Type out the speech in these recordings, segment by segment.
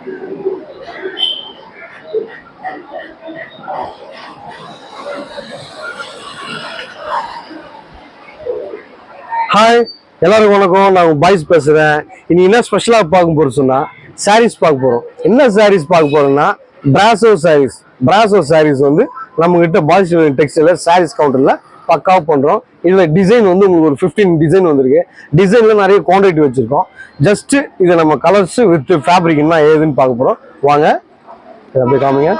Hi, எல்லாருக்கும் வணக்கம். நான் பாய்ஸ் பேசுகிறேன். இன்னைக்கு என்ன ஸ்பெஷலாக பார்க்க போகிறோம் சொன்னால் சாரீஸ் பார்க்க போகிறோம். என்ன சாரீஸ் பார்க்க போகிறோம்னா பிராசோ சாரீஸ். பிராசோ சாரீஸ் வந்து நம்மகிட்ட பாய்ஸ் டெக்ஸ்டைலில் சாரீஸ் கவுண்டரில் பக்காவாக பண்ணுறோம். இதில் டிசைன் வந்து உங்களுக்கு ஒரு 15 டிசைன் வந்திருக்கு. டிசைனில் நிறைய குவான்டிட்டி வச்சுருக்கோம். ஜஸ்ட்டு இதை நம்ம கலர்ஸு வித் ஃபேப்ரிக்னா ஏதுன்னு பார்க்க போகிறோம். வாங்க அப்படியே காமிங்க.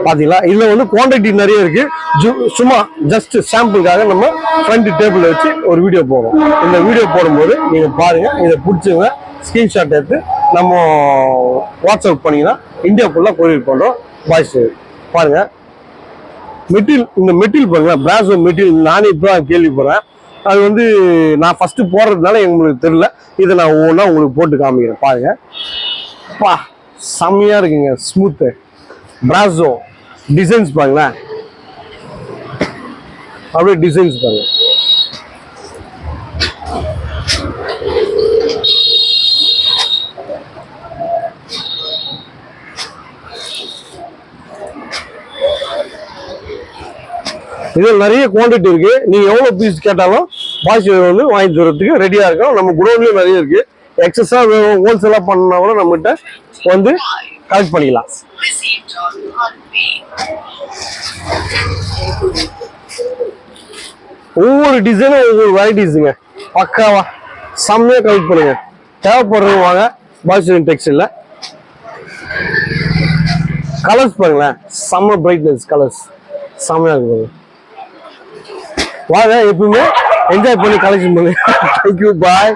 பாத்தீங்களா, இதுல வந்து குவான்டிட்டி நிறைய இருக்கு. சும்மா ஜஸ்ட் சாம்பிளுக்காக நம்ம ஃப்ரண்ட் டேபிள் வச்சு ஒரு வீடியோ போடுறோம். இந்த வீடியோ போடும்போது நீங்க பாருங்க, இதை பிடிச்சவங்க ஸ்கிரீன்ஷாட் எடுத்து நம்ம வாட்ஸ்அப் பண்ணீங்கன்னா இந்தியா ஃபுல்லா கொரியர் பண்றோம். வாய்ஸ் பாருங்க. மெட்டீரியல், இந்த மெட்டீரியல் பாருங்க, பிராசோ மெட்டீரியல் நானே இப்போ கேள்விப்படுறேன். அது வந்து நான் ஃபர்ஸ்ட் போடுறதுனால எங்களுக்கு தெரியல. இதை நான் ஒவ்வொன்றா உங்களுக்கு போட்டு காமிக்கிறேன். பாருங்க, பா செம்மையா இருக்குங்க. ஸ்மூத்து பிராசோ டிசைன்ஸ் பாருங்களேன். அப்படியே டிசைன்ஸ் பாருங்க. இதில் நிறைய குவான்டிட்டி இருக்கு. நீங்க எவ்வளவு பீஸ் கேட்டாலும் பாய்ஸ் வந்து வாங்கி தரத்துக்கு ரெடியா இருக்கும். நம்ம குடோன்லயும் நிறைய இருக்கு. எக்ஸஸா ஹோல்சேலா பண்ணா கூட நம்மகிட்ட வந்து கலெக்ட் பண்ணிக்கலாம். ஒவ்வொரு டிசைனும் ஒவ்வொரு வெரைட்டிஸுங்க. பக்காவா செம்மையா கலெக்ட் பண்ணுங்க. தேவைப்படுறவங்க வாங்க பாய்ஸ் டெக்ஸ்டைல்ல. கலர்ஸ் பாருங்களேன், செம்ம பிரைட்னஸ் கலர்ஸ் செம்மையா இருக்கு. வாங்க, எப்பவுமே என்ஜாய் பண்ணி கலெக்ஷன் பண்ணுங்க. தேங்க்யூ, பாய்.